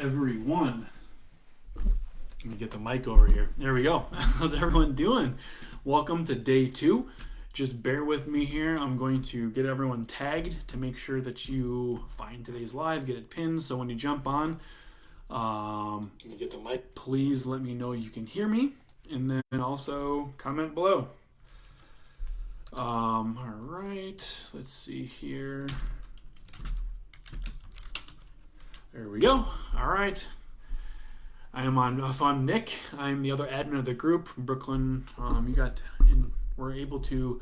everyone. Let me get the mic over here. There we go. How's everyone doing? Welcome to day 2. Just bear with me here. I'm going to get everyone tagged to make sure that you find today's live, get it pinned, so when you jump on, let me get the mic. Please let me know you can hear me, and then also comment below. All right, let's see here. There we go. All right. I'm Nick. I'm the other admin of the group from Brooklyn. We're able to,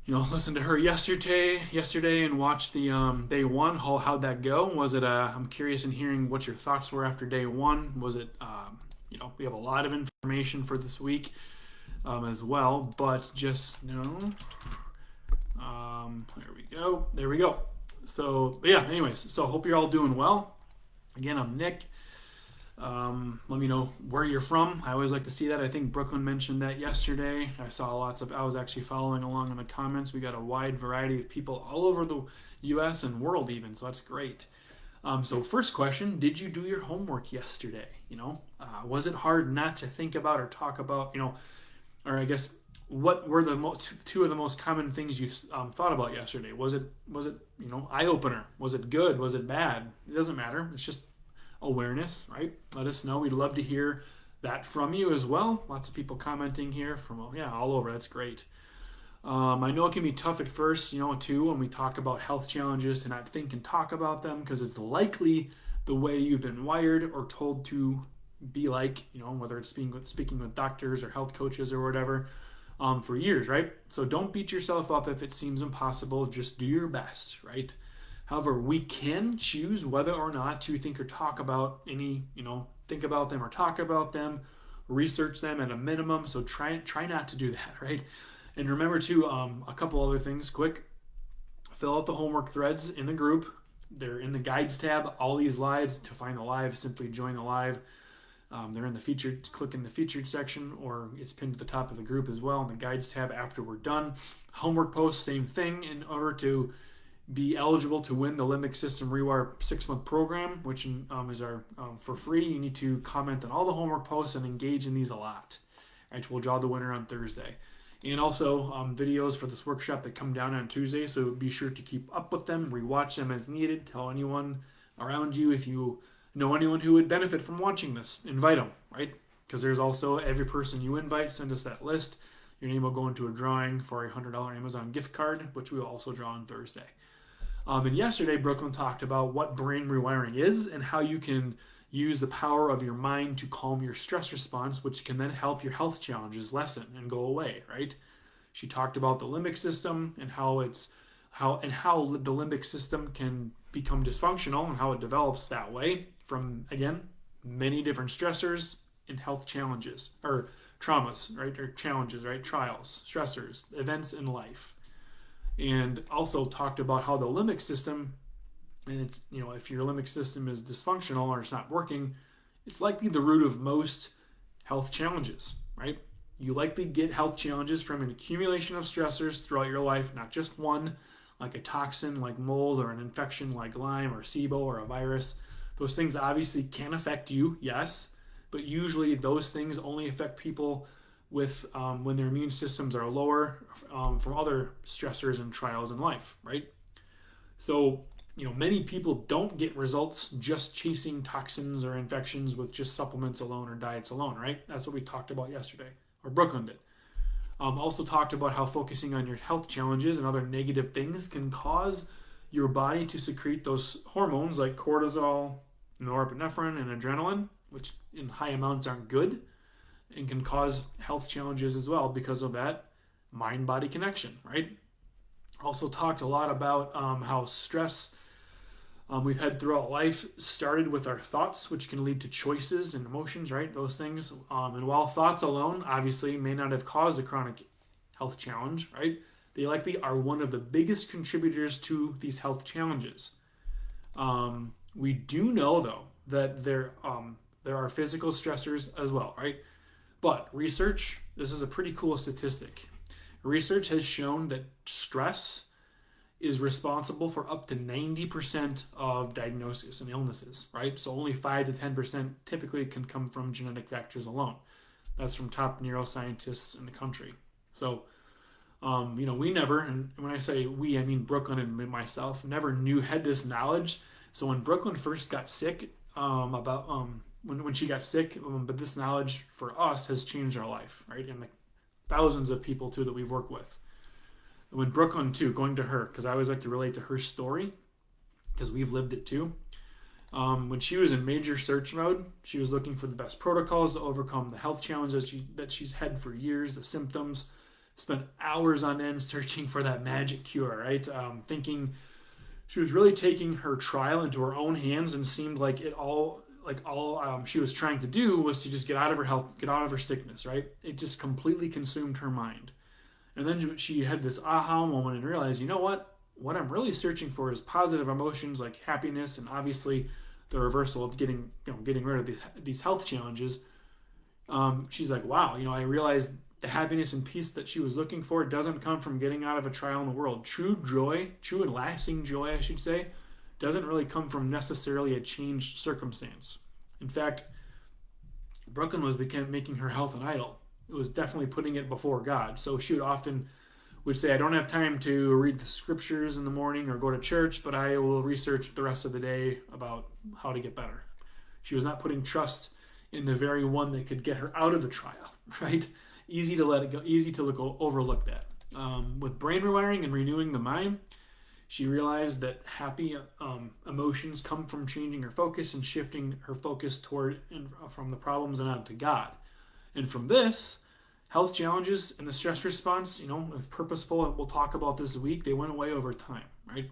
listen to her yesterday and watch the day 1. How'd that go? Was it? I'm curious in hearing what your thoughts were after day 1. Was it? We have a lot of information for this week as well, but just there we go. So yeah. Anyways, so hope you're all doing well. Again, I'm Nick. Let me know where you're from. I always like to see that. I think Brooklyn mentioned that yesterday. I was actually following along in the comments. We got a wide variety of people all over the US and world even, so that's great. So first question, did you do your homework yesterday? Was it hard not to think about or talk about, or I guess, what were the two of the most common things you thought about yesterday? Was it eye-opener? Was it good? Was it bad? It doesn't matter. It's just awareness, right? Let us know. We'd love to hear that from you as well. Lots of people commenting here from all over. That's great. I know it can be tough at first, too, when we talk about health challenges to not think and talk about them because it's likely the way you've been wired or told to be like, whether it's speaking with doctors or health coaches or whatever for years, right? So don't beat yourself up if it seems impossible. Just do your best, right? However, we can choose whether or not to think or talk about think about them or talk about them, research them at a minimum. So try not to do that, right? And remember too, a couple other things quick. Fill out the homework threads in the group. They're in the guides tab. All these lives, to find the live, simply join the live. They're in the featured, click in the featured section, or it's pinned to the top of the group as well in the guides tab after we're done. Homework posts, same thing. In order to be eligible to win the Limbic System Rewire 6-month program, which is our for free, you need to comment on all the homework posts and engage in these a lot. Right, we'll draw the winner on Thursday. And also videos for this workshop that come down on Tuesday, so be sure to keep up with them, rewatch them as needed. Tell anyone around you if you know anyone who would benefit from watching this. Invite them, right? Because there's also every person you invite, send us that list. Your name will go into a drawing for a $100 Amazon gift card, which we will also draw on Thursday. And yesterday, Brooklyn talked about what brain rewiring is and how you can use the power of your mind to calm your stress response, which can then help your health challenges lessen and go away, right? She talked about the limbic system and how the limbic system can become dysfunctional and how it develops that way from, again, many different stressors and health challenges or traumas, right? Or challenges, right? Trials, stressors, events in life. And also talked about how the limbic system, and it's, if your limbic system is dysfunctional or it's not working, it's likely the root of most health challenges, right? You likely get health challenges from an accumulation of stressors throughout your life, not just one, like a toxin like mold or an infection like Lyme or SIBO or a virus. Those things obviously can affect you, yes, but usually those things only affect people with when their immune systems are lower from other stressors and trials in life, right? So, many people don't get results just chasing toxins or infections with just supplements alone or diets alone, right? That's what we talked about yesterday, or Brooklyn did. Also talked about how focusing on your health challenges and other negative things can cause your body to secrete those hormones like cortisol, norepinephrine, and adrenaline, which in high amounts aren't good, and can cause health challenges as well because of that mind-body connection, right? Also talked a lot about how stress we've had throughout life started with our thoughts, which can lead to choices and emotions, right? Those things. And while thoughts alone obviously may not have caused a chronic health challenge, right? They likely are one of the biggest contributors to these health challenges. We do know, though, that there are physical stressors as well, right? But research, this is a pretty cool statistic. Research has shown that stress is responsible for up to 90% of diagnosis and illnesses, right? So only 5 to 10% typically can come from genetic factors alone. That's from top neuroscientists in the country. So, we never, and when I say we, I mean Brooklyn and myself, never had this knowledge. So when Brooklyn first got sick, when she got sick, but this knowledge for us has changed our life, right? And the thousands of people too that we've worked with. When Brooklyn too, going to her, because I always like to relate to her story, because we've lived it too. When she was in major search mode, she was looking for the best protocols to overcome the health challenges that she's had for years, the symptoms. Spent hours on end searching for that magic cure, right? Thinking she was really taking her trial into her own hands, and seemed like all she was trying to do was to just get out of her health, get out of her sickness, right? It just completely consumed her mind. And then she had this aha moment and realized, you know what? What I'm really searching for is positive emotions like happiness, and obviously the reversal of getting rid of these health challenges. She's like, wow, I realized the happiness and peace that she was looking for doesn't come from getting out of a trial in the world. True and lasting joy, I should say, doesn't really come from necessarily a changed circumstance. In fact, Brooklyn was making her health an idol. It was definitely putting it before God. So she would say, I don't have time to read the scriptures in the morning or go to church, but I will research the rest of the day about how to get better. She was not putting trust in the very one that could get her out of the trial, right? Easy to let it go, easy to overlook that. With brain rewiring and renewing the mind, she realized that happy emotions come from changing her focus and shifting her focus from the problems and onto God. And from this, health challenges and the stress response, with purposeful, we'll talk about this week, they went away over time, right?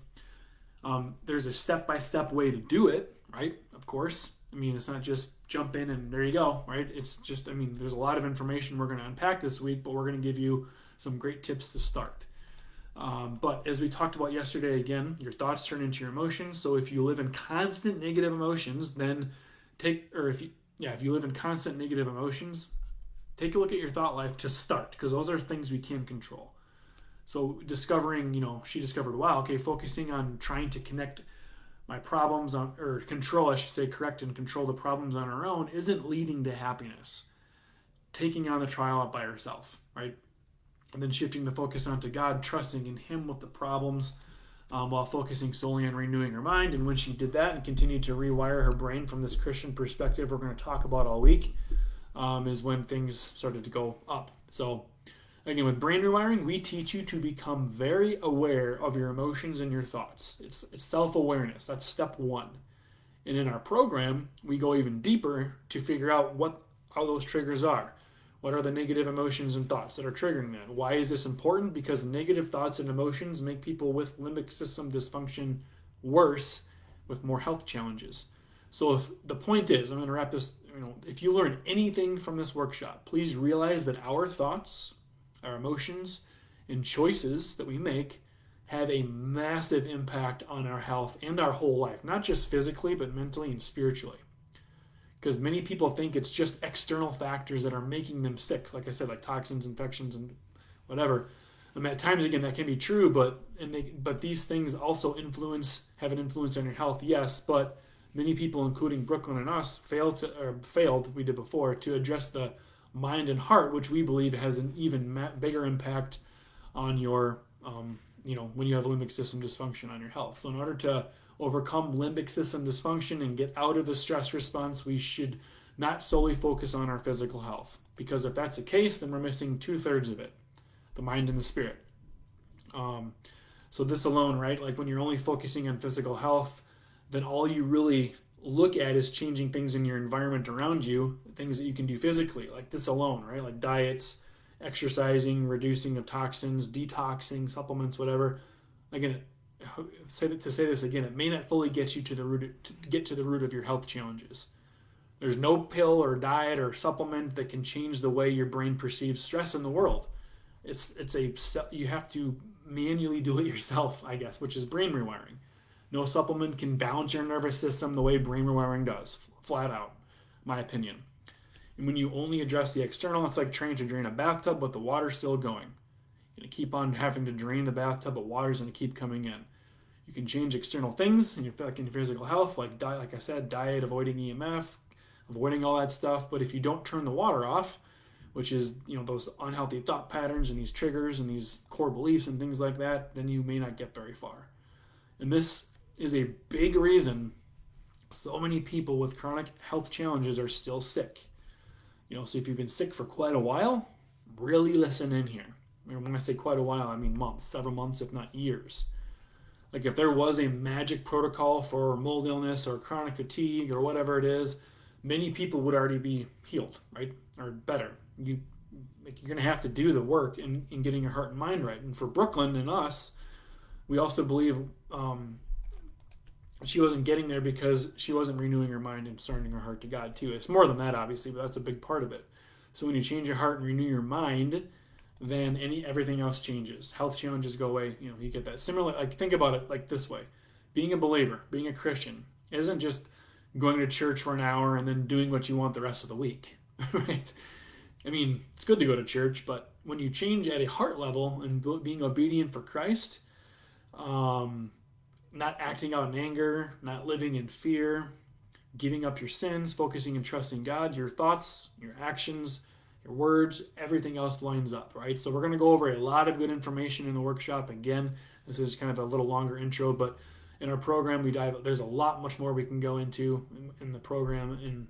There's a step-by-step way to do it, right? Of course. It's not just jump in and there you go, right? It's just, there's a lot of information we're going to unpack this week, but we're going to give you some great tips to start. But as we talked about yesterday, again, your thoughts turn into your emotions. So if you live in constant negative emotions, then if you live in constant negative emotions, take a look at your thought life to start, because those are things we can control. So she discovered, wow, okay, focusing on trying to correct and control the problems on her own isn't leading to happiness. Taking on the trial up by herself, right? And then shifting the focus onto God, trusting in Him with the problems, while focusing solely on renewing her mind. And when she did that and continued to rewire her brain from this Christian perspective we're going to talk about all week, is when things started to go up. So again, with brain rewiring, we teach you to become very aware of your emotions and your thoughts. It's self-awareness. That's step one. And in our program, we go even deeper to figure out what all those triggers are. What are the negative emotions and thoughts that are triggering that? Why is this important? Because negative thoughts and emotions make people with limbic system dysfunction worse, with more health challenges. So if the point is, I'm going to wrap this, if you learn anything from this workshop, please realize that our thoughts, our emotions, and choices that we make have a massive impact on our health and our whole life, not just physically, but mentally and spiritually. Because many people think it's just external factors that are making them sick. Like I said, like toxins, infections, and whatever. At times, again, that can be true, but these things also have an influence on your health, yes. But many people, including Brooklyn and us, failed. We did before to address the mind and heart, which we believe has an even bigger impact on your, when you have limbic system dysfunction on your health. So in order to overcome limbic system dysfunction and get out of the stress response, we should not solely focus on our physical health. Because if that's the case, then we're missing 2/3 of it, the mind and the spirit. So this alone, right, like when you're only focusing on physical health, then all you really look at is changing things in your environment around you, things that you can do physically, like this alone, right, like diets, exercising, reducing of toxins, detoxing, supplements, whatever. Again, to say this again, it may not fully get you to the root of your health challenges. There's no pill or diet or supplement that can change the way your brain perceives stress in the world. You have to manually do it yourself, I guess, which is brain rewiring. No supplement can balance your nervous system the way brain rewiring does, flat out, my opinion. And when you only address the external, it's like trying to drain a bathtub but the water's still going. You're going to keep on having to drain the bathtub, but water's going to keep coming in. You can change external things in your physical health, like like I said, diet, avoiding EMF, avoiding all that stuff. But if you don't turn the water off, which is those unhealthy thought patterns and these triggers and these core beliefs and things like that, then you may not get very far. And this is a big reason so many people with chronic health challenges are still sick. So if you've been sick for quite a while, really listen in here. And when I say quite a while, I mean months, several months, if not years. Like if there was a magic protocol for mold illness or chronic fatigue or whatever it is, many people would already be healed, right? Or better. You're going to have to do the work in getting your heart and mind right. And for Brooklyn and us, we also believe she wasn't getting there because she wasn't renewing her mind and surrendering her heart to God too. It's more than that, obviously, but that's a big part of it. So when you change your heart and renew your mind, then everything else changes. Health challenges go away. You get that. Similarly, like think about it like this way: being a believer, being a Christian, isn't just going to church for an hour and then doing what you want the rest of the week, right? I mean, it's good to go to church, but when you change at a heart level and being obedient for Christ, not acting out in anger, not living in fear, giving up your sins, focusing and trusting God, your thoughts, your actions, your words, everything else lines up, right? So we're going to go over a lot of good information in the workshop. Again, this is kind of a little longer intro, but in our program, there's a lot much more we can go into in the program and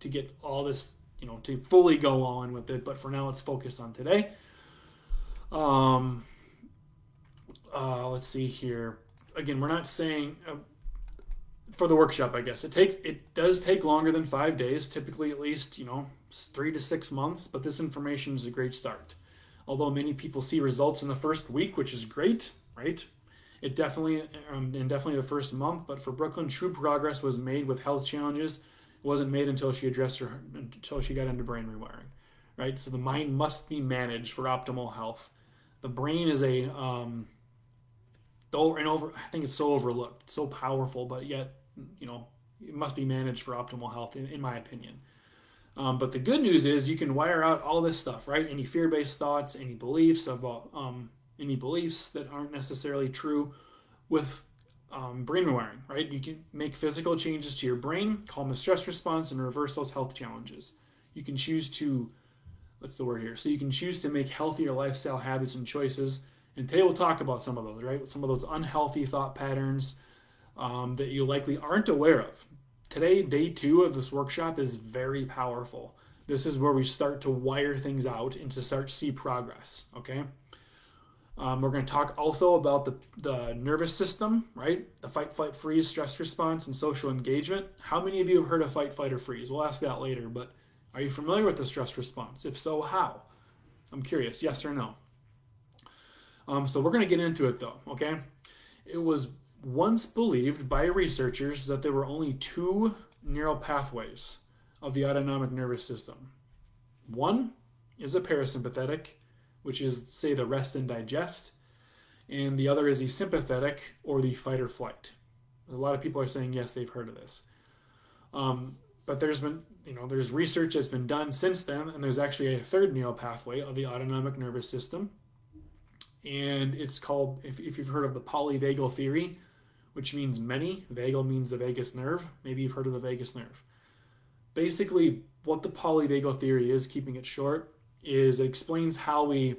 to get all this, to fully go on with it. But for now, let's focus on today. Let's see here. Again, we're not saying for the workshop, I guess it does take longer than 5 days, typically at least 3 to 6 months. But this information is a great start. Although many people see results in the first week, which is great, right? It definitely the first month. But for Brooklyn, true progress was made with health challenges. It wasn't made until she got into brain rewiring, right? So the mind must be managed for optimal health. The brain is I think it's so overlooked, so powerful, but yet, it must be managed for optimal health, in my opinion. But the good news is you can wire out all this stuff, right? Any fear-based thoughts, any beliefs about any beliefs that aren't necessarily true with brain rewiring, right? You can make physical changes to your brain, calm the stress response, and reverse those health challenges. You can choose to, what's the word here? So you can choose to make healthier lifestyle habits and choices. And today we'll talk about some of those, right? Some of those unhealthy thought patterns that you likely aren't aware of. Today, day 2 of this workshop is very powerful. This is where we start to wire things out and to start to see progress, okay? We're going to talk also about the nervous system, right? The fight, flight, freeze, stress response, and social engagement. How many of you have heard of fight, flight, or freeze? We'll ask that later, but are you familiar with the stress response? If so, how? I'm curious, yes or no? So we're going to get into it though, okay? It was once believed by researchers that there were only 2 neural pathways of the autonomic nervous system. One is a parasympathetic, which is, say, the rest and digest, and the other is the sympathetic, or the fight or flight. A lot of people are saying, yes, they've heard of this. But there's been, there's research that's been done since then, and there's actually a third neural pathway of the autonomic nervous system. And it's called, if you've heard of the polyvagal theory, which means many, vagal means the vagus nerve. Maybe you've heard of the vagus nerve. Basically, what the polyvagal theory is, keeping it short, is it explains how we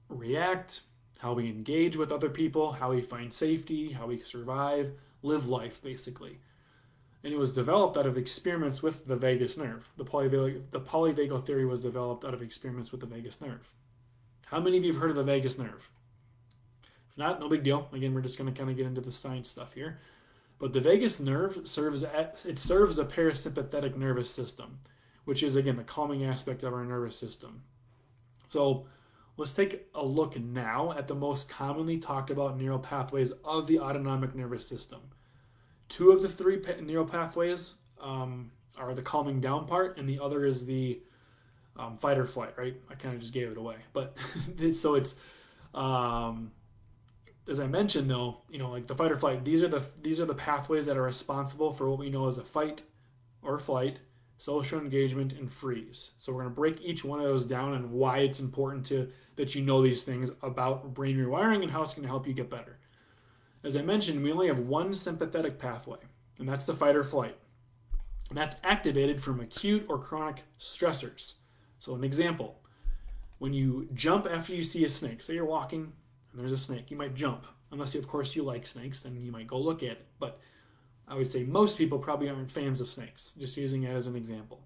react, how we engage with other people, how we find safety, how we survive, live life, basically. And it was developed out of experiments with the vagus nerve. The polyvagal theory was developed out of experiments with the vagus nerve. How many of you have heard of the vagus nerve? If not, no big deal. Again, we're just going to kind of get into the science stuff here. But the vagus nerve serves a parasympathetic nervous system, which is, again, the calming aspect of our nervous system. So let's take a look now at the most commonly talked about neural pathways of the autonomic nervous system. 2 of the 3 neural pathways are the calming down part, and the other is the fight or flight, right? I kind of just gave it away. But so it's, as I mentioned though, like the fight or flight, these are the pathways that are responsible for what we know as a fight or flight, social engagement, and freeze. So we're going to break each one of those down and why it's important that you know these things about brain rewiring and how it's going to help you get better. As I mentioned, we only have one sympathetic pathway, and that's the fight or flight. And that's activated from acute or chronic stressors. So an example, when you jump after you see a snake, say you're walking and there's a snake, you might jump. Unless, of course, you like snakes, then you might go look at it. But I would say most people probably aren't fans of snakes, just using it as an example.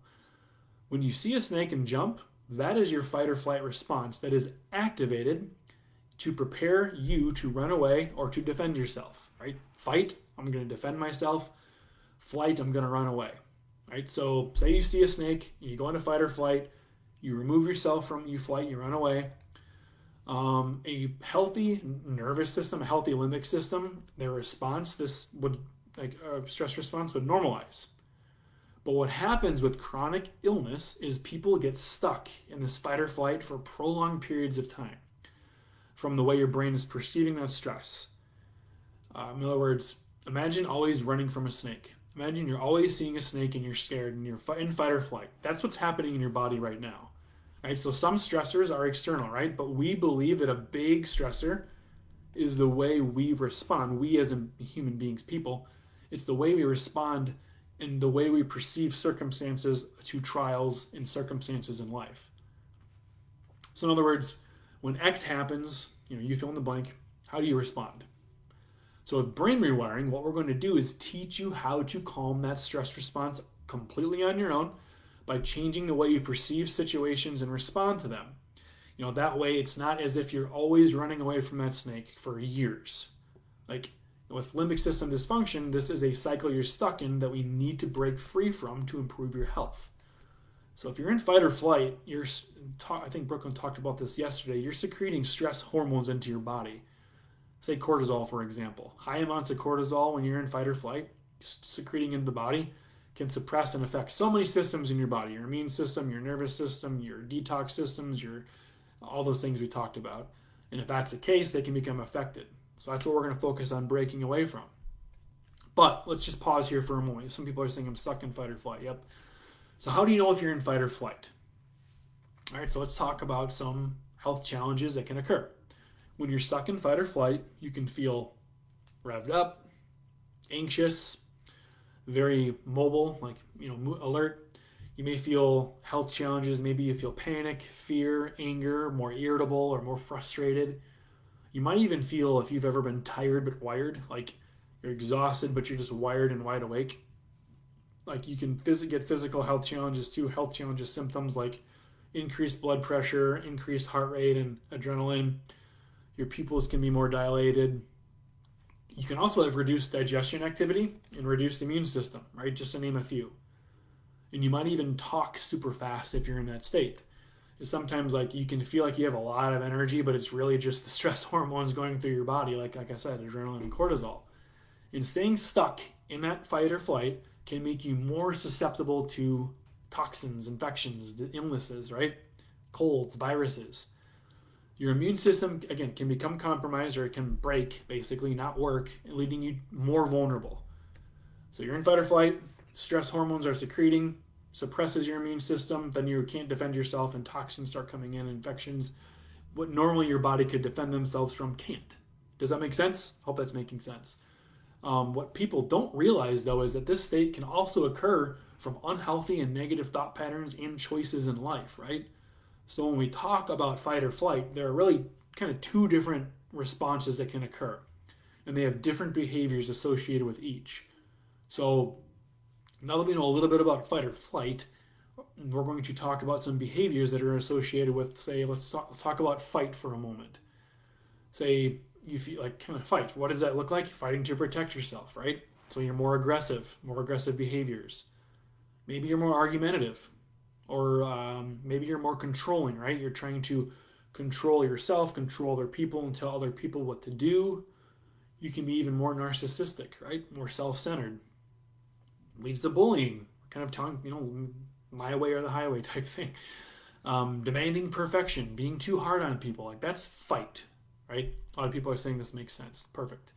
When you see a snake and jump, that is your fight or flight response that is activated to prepare you to run away or to defend yourself, right? Fight, I'm going to defend myself. Flight, I'm going to run away, right? So say you see a snake, you go into fight or flight, you remove yourself from, you flight, you run away. A healthy nervous system, a healthy limbic system, their response, stress response would normalize. But what happens with chronic illness is people get stuck in this fight or flight for prolonged periods of time from the way your brain is perceiving that stress. In other words, imagine always running from a snake. Imagine you're always seeing a snake and you're scared and you're in fight or flight. That's what's happening in your body right now. Right? So some stressors are external, right? But we believe that a big stressor is the way we respond. We as human beings, people, it's the way we respond and the way we perceive circumstances to trials and circumstances in life. So in other words, when X happens, you fill in the blank, how do you respond? So with brain rewiring, what we're going to do is teach you how to calm that stress response completely on your own by changing the way you perceive situations and respond to them. That way it's not as if you're always running away from that snake for years. Like with limbic system dysfunction, this is a cycle you're stuck in that we need to break free from to improve your health. So if you're in fight or flight, I think Brooklyn talked about this yesterday, you're secreting stress hormones into your body. Say cortisol, for example. High amounts of cortisol when you're in fight or flight, secreting into the body, can suppress and affect so many systems in your body. Your immune system, your nervous system, your detox systems, all those things we talked about. And if that's the case, they can become affected. So that's what we're going to focus on breaking away from. But let's just pause here for a moment. Some people are saying I'm stuck in fight or flight. Yep. So how do you know if you're in fight or flight? All right, so let's talk about some health challenges that can occur. When you're stuck in fight or flight, you can feel revved up, anxious, very mobile, alert. You may feel health challenges. Maybe you feel panic, fear, anger, more irritable or more frustrated. You might even feel, if you've ever been tired but wired, like you're exhausted but you're just wired and wide awake. Like you can get physical health challenges too, health challenges symptoms like increased blood pressure, increased heart rate and adrenaline. Your pupils can be more dilated. You can also have reduced digestion activity and reduced immune system, right? Just to name a few. And you might even talk super fast if you're in that state. It's sometimes you can feel like you have a lot of energy, but it's really just the stress hormones going through your body, like I said, adrenaline and cortisol. And staying stuck in that fight or flight can make you more susceptible to toxins, infections, illnesses, right? Colds, viruses. Your immune system, again, can become compromised or it can break, basically not work, leaving you more vulnerable. So you're in fight or flight, stress hormones are secreting, suppresses your immune system, then you can't defend yourself and toxins start coming in, infections. What normally your body could defend themselves from can't. Does that make sense? Hope that's making sense. What people don't realize, though, is that this state can also occur from unhealthy and negative thought patterns and choices in life, right? So when we talk about fight or flight, there are really kind of two different responses that can occur. And they have different behaviors associated with each. So now that we know a little bit about fight or flight, we're going to talk about some behaviors that are associated with, say, let's talk about fight for a moment. Say you feel like kind of fight. What does that look like? Fighting to protect yourself, right? So you're more aggressive behaviors. Maybe you're more argumentative. Or maybe you're more controlling, right? You're trying to control yourself, control other people, and tell other people what to do. You can be even more narcissistic, right? More self-centered. Leads to bullying, kind of telling, my way or the highway type thing. Demanding perfection, being too hard on people. That's fight, right? A lot of people are saying this makes sense. Perfect.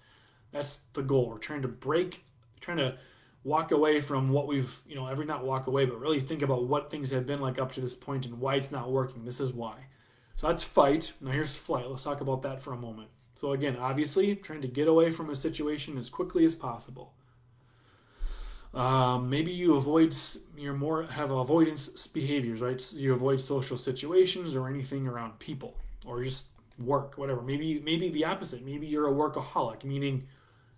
That's the goal. We're trying to walk away from what we've, not walk away, but really think about what things have been like up to this point and why it's not working. This is why. So that's fight. Now here's flight. Let's talk about that for a moment. So again, obviously, trying to get away from a situation as quickly as possible. Maybe you have avoidance behaviors, right? So you avoid social situations or anything around people or just work, whatever. Maybe the opposite. Maybe you're a workaholic, meaning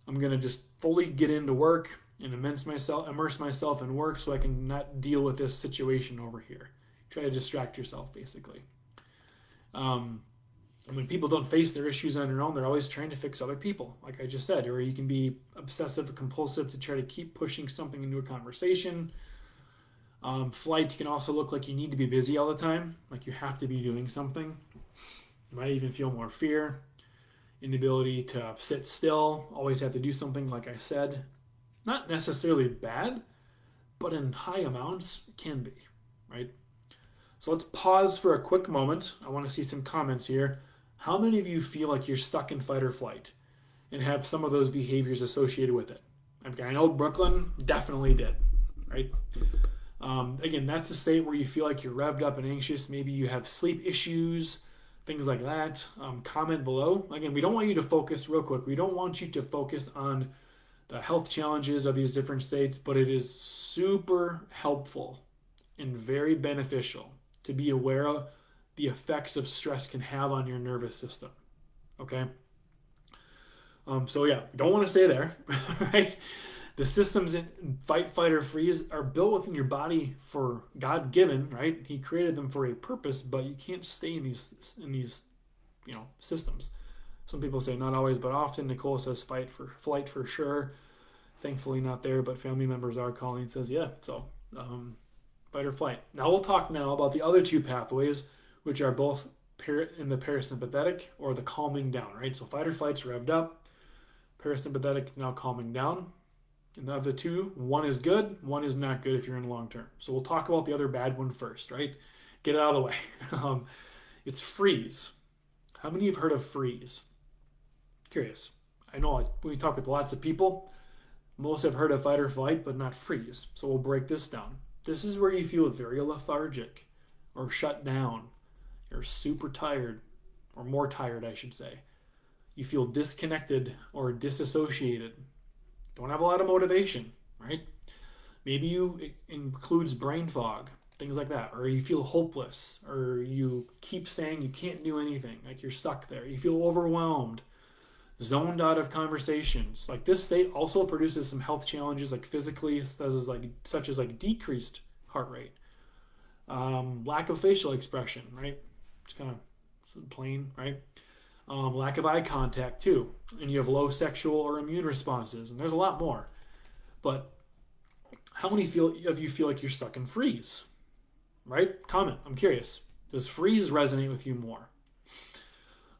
I'm gonna just fully get into work and immerse myself in work so I can not deal with this situation over here. Try to distract yourself, basically. And when people don't face their issues on their own, they're always trying to fix other people, like I just said. Or you can be obsessive compulsive to try to keep pushing something into a conversation. Flight can also look like you need to be busy all the time, like you have to be doing something. You might even feel more fear, inability to sit still, always have to do something, like I said. Not necessarily bad, but in high amounts, it can be, right? So let's pause for a quick moment. I want to see some comments here. How many of you feel like you're stuck in fight or flight and have some of those behaviors associated with it? I know Brooklyn definitely did, right? Again, that's a state where you feel like you're revved up and anxious. Maybe you have sleep issues, things like that. Comment below. Again, we don't want you to focus, real quick, we don't want you to focus on the health challenges of these different states, but it is super helpful and very beneficial to be aware of the effects of stress can have on your nervous system. Okay? So yeah, don't want to stay there, right? The systems in fight, flight, or freeze are built within your body for God-given, right? He created them for a purpose, but you can't stay in these systems. Some people say not always, but often. Nicole says flight for sure. Thankfully not there, but family members are calling and says, yeah, so fight or flight. Now we'll talk now about the other two pathways, which are both in the parasympathetic or the calming down, right? So fight or flight's revved up, parasympathetic now calming down. And of the two, one is good, one is not good if you're in long term. So we'll talk about the other bad one first, right? Get it out of the way. It's freeze. How many of you have heard of freeze? Curious. I know we talk with lots of people. Most have heard of fight or flight, but not freeze. So we'll break this down. This is where you feel very lethargic or shut down. You're super tired, or more tired, I should say. You feel disconnected or disassociated. Don't have a lot of motivation, right? Maybe it includes brain fog, things like that. Or you feel hopeless, or you keep saying you can't do anything, like you're stuck there. You feel overwhelmed, zoned out of conversations. Like this state also produces some health challenges, like physically, such as decreased heart rate, lack of facial expression, right? It's kind of plain, right? Lack of eye contact too, and you have low sexual or immune responses, and there's a lot more. But how many of you feel like you're stuck in freeze? Right? Comment. I'm curious. Does freeze resonate with you more?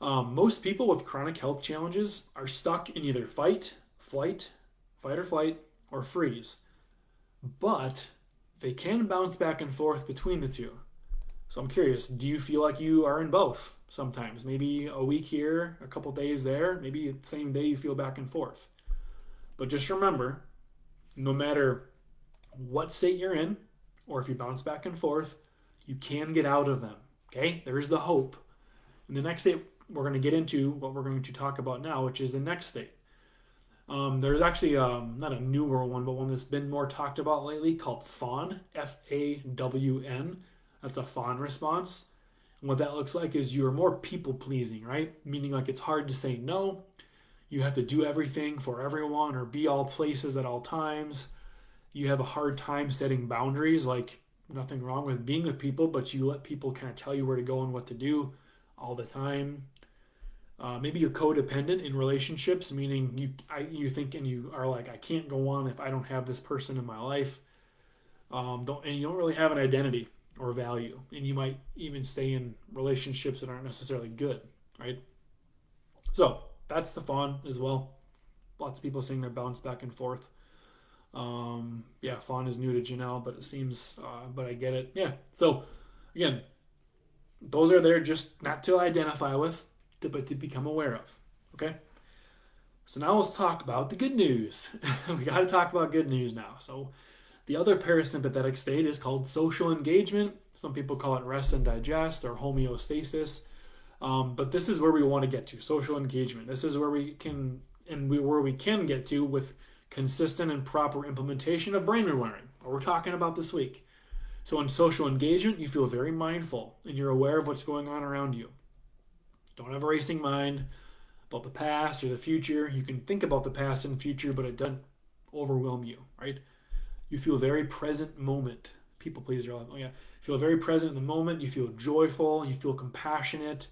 Most people with chronic health challenges are stuck in either fight or flight, or freeze. But they can bounce back and forth between the two. So I'm curious, do you feel like you are in both sometimes? Maybe a week here, a couple days there, maybe the same day you feel back and forth. But just remember, no matter what state you're in, or if you bounce back and forth, you can get out of them, okay? There's the hope. And the next state we're going to get into, what we're going to talk about now, which is the next state. There's actually not a newer one, but one that's been more talked about lately called FAWN, F-A-W-N. That's a fawn response. And what that looks like is you're more people-pleasing, right? Meaning like it's hard to say no. You have to do everything for everyone or be all places at all times. You have a hard time setting boundaries, like nothing wrong with being with people, but you let people kind of tell you where to go and what to do all the time. Maybe you're codependent in relationships, meaning you think and you are like, I can't go on if I don't have this person in my life. And you don't really have an identity or value, and you might even stay in relationships that aren't necessarily good, right? So that's the fawn as well. Lots of people saying they bounce back and forth. Fawn is new to Janelle, but it seems, but I get it. Yeah. So again, those are there just not to identify with, but to become aware of. Okay. So now let's talk about the good news. We got to talk about good news now. So the other parasympathetic state is called social engagement. Some people call it rest and digest or homeostasis. But this is where we want to get to, social engagement. This is where we can where we can get to with consistent and proper implementation of brain rewiring, what we're talking about this week. So in social engagement, you feel very mindful and you're aware of what's going on around you. Don't have a racing mind about the past or the future. You can think about the past and future, but it doesn't overwhelm you, right? You feel very present moment. People pleaser. Oh yeah. You feel very present in the moment. You feel joyful. You feel compassionate.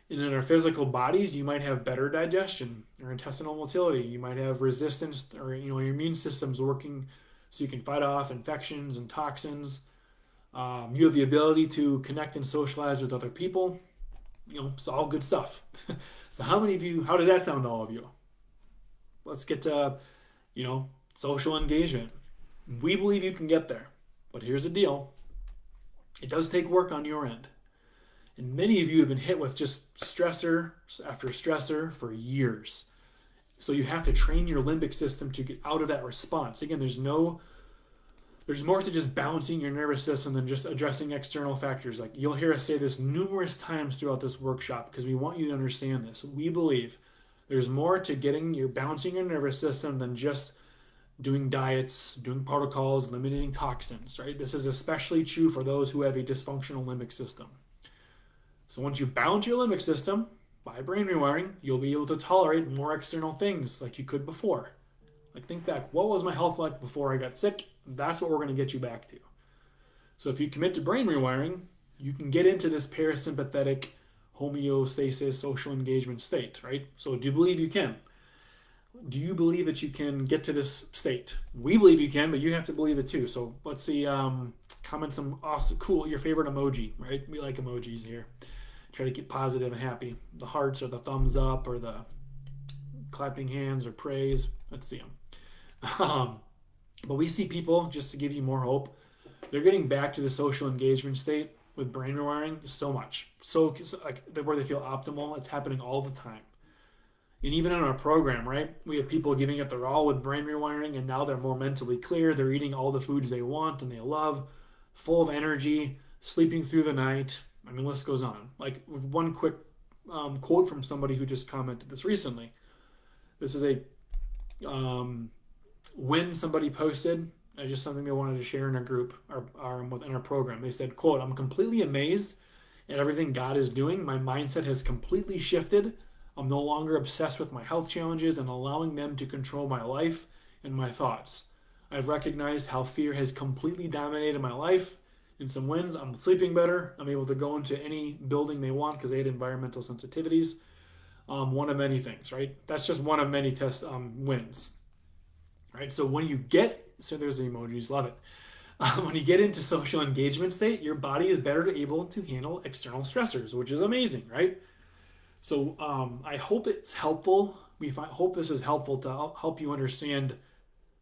And in our physical bodies, you might have better digestion or intestinal motility. You might have resistance, or your immune system's working so you can fight off infections and toxins. You have the ability to connect and socialize with other people. It's all good stuff. So how does that sound to all of you? Let's get to, social engagement. We believe you can get there, but here's the deal. It does take work on your end. And many of you have been hit with just stressor after stressor for years. So you have to train your limbic system to get out of that response. Again, there's more to just balancing your nervous system than just addressing external factors. Like you'll hear us say this numerous times throughout this workshop because we want you to understand this. We believe there's more to balancing your nervous system than just doing diets, doing protocols, eliminating toxins, right? This is especially true for those who have a dysfunctional limbic system. So once you balance your limbic system by brain rewiring, you'll be able to tolerate more external things like you could before. Like think back, what was my health like before I got sick? That's what we're going to get you back to. So if you commit to brain rewiring, you can get into this parasympathetic homeostasis social engagement state, right? So do you believe you can? Do you believe that you can get to this state? We believe you can, but you have to believe it too. So let's see, comment some awesome, cool, your favorite emoji, right? We like emojis here. Try to keep positive and happy. The hearts or the thumbs up or the clapping hands or praise. Let's see them. But we see people, just to give you more hope, they're getting back to the social engagement state with brain rewiring so much. So like where they feel optimal. It's happening all the time. And even in our program, right, we have people giving it their all with brain rewiring, and now they're more mentally clear. They're eating all the foods they want and they love, full of energy, sleeping through the night. I mean, the list goes on. Like one quick quote from somebody who just commented this recently. This is a when somebody posted, just something they wanted to share in our group or within our program. They said, quote, "I'm completely amazed at everything God is doing. My mindset has completely shifted. I'm no longer obsessed with my health challenges and allowing them to control my life and my thoughts. I've recognized how fear has completely dominated my life. In some wins, I'm sleeping better. I'm able to go into any building they want because they had environmental sensitivities. One of many things, right? That's just one of many wins, right? So there's the emojis, love it. When you get into social engagement state, your body is better able to handle external stressors, which is amazing, right? So I hope it's helpful. Hope this is helpful to help you understand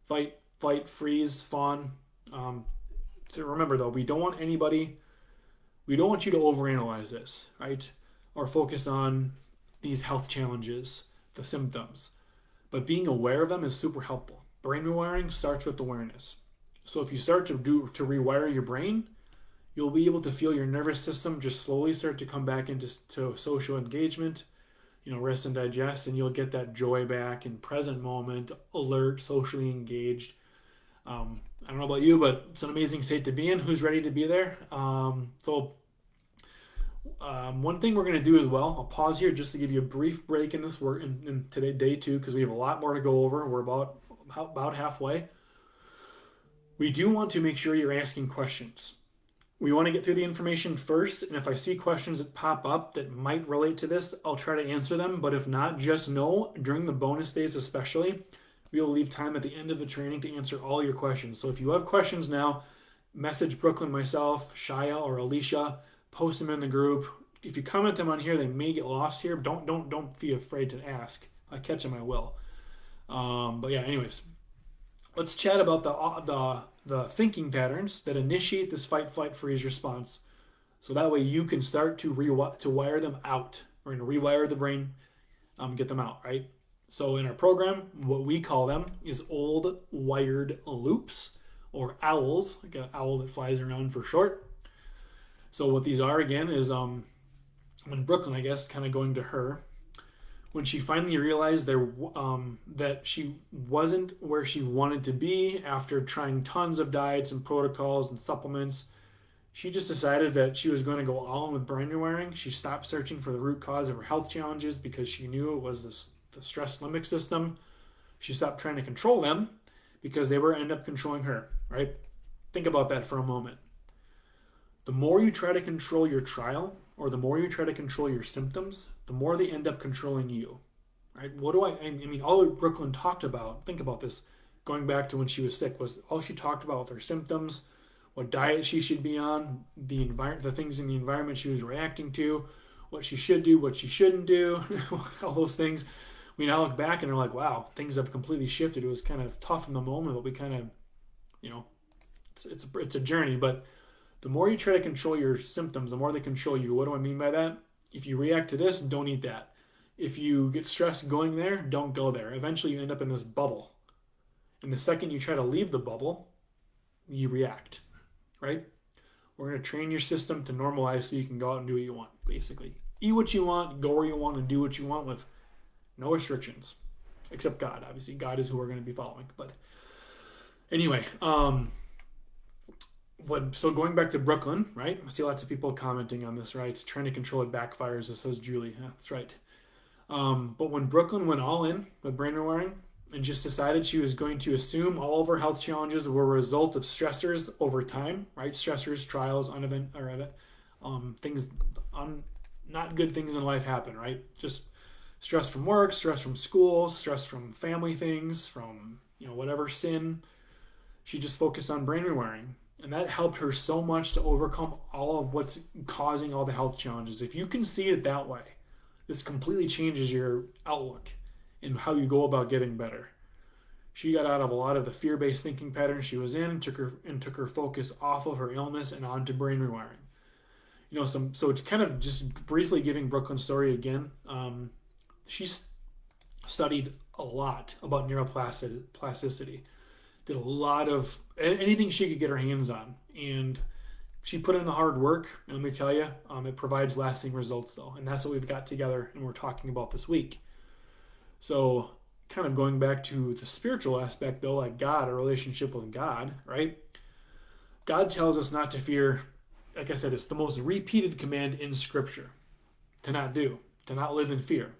fight, freeze, fawn. To remember though, we don't want you to overanalyze this, right? Or focus on these health challenges, the symptoms. But being aware of them is super helpful. Brain rewiring starts with awareness. So if you start to rewire your brain, you'll be able to feel your nervous system just slowly start to come back into social engagement, rest and digest, and you'll get that joy back in present moment, alert, socially engaged. I don't know about you, but it's an amazing state to be in. Who's ready to be there? One thing we're going to do as well, I'll pause here just to give you a brief break in this work in today, day 2, because we have a lot more to go over. We're about halfway. We do want to make sure you're asking questions. We want to get through the information first, and if I see questions that pop up that might relate to this, I'll try to answer them. But if not, just know during the bonus days especially, we'll leave time at the end of the training to answer all your questions. So if you have questions now, message Brooklyn, myself, Shia, or Alicia, post them in the group. If you comment them on here, they may get lost here. Don't be afraid to ask. If I catch them, I will. But yeah, anyways, let's chat about the thinking patterns that initiate this fight, flight, freeze response. So that way you can start to wire them out. We're going to rewire the brain, get them out, right? So in our program, what we call them is old wired loops, or owls, like an owl that flies around for short. So what these are again is when Brooklyn, I guess, kind of going to her, when she finally realized that she wasn't where she wanted to be after trying tons of diets and protocols and supplements, she just decided that she was going to go all in with brain rewiring. She stopped searching for the root cause of her health challenges because she knew it was the stress limbic system. She stopped trying to control them because they were end up controlling her, right? Think about that for a moment. The more you try to control your trial, or the more you try to control your symptoms, the more they end up controlling you, right? I mean, all Brooklyn talked about, think about this, going back to when she was sick, was all she talked about with her symptoms, what diet she should be on, the things in the environment she was reacting to, what she should do, what she shouldn't do, all those things. We now look back and are like, wow, things have completely shifted. It was kind of tough in the moment, but we kind of, it's a journey. But the more you try to control your symptoms, the more they control you. What do I mean by that? If you react to this, don't eat that. If you get stressed going there, don't go there. Eventually you end up in this bubble. And the second you try to leave the bubble, you react, right? We're going to train your system to normalize so you can go out and do what you want, basically. Eat what you want, go where you want, and do what you want with no restrictions. Except God, obviously. God is who we're going to be following. But anyway, so going back to Brooklyn, right? I see lots of people commenting on this, right? Trying to control it backfires, as says Julie. Yeah, that's right. But when Brooklyn went all in with brain rewiring and just decided she was going to assume all of her health challenges were a result of stressors over time, right? Stressors, trials, things, not good things in life happen, right? Just stress from work, stress from school, stress from family things, from whatever sin. She just focused on brain rewiring. And that helped her so much to overcome all of what's causing all the health challenges. If you can see it that way, this completely changes your outlook and how you go about getting better. She got out of a lot of the fear-based thinking patterns she was in and took her focus off of her illness and onto brain rewiring. So to kind of just briefly giving Brooklyn's story again, she studied a lot about neuroplasticity. Did a lot of anything she could get her hands on, and she put in the hard work. And let me tell you, it provides lasting results, though, and that's what we've got together and we're talking about this week. So, kind of going back to the spiritual aspect, though, like God, a relationship with God, right? God tells us not to fear. Like I said, it's the most repeated command in Scripture to not live in fear.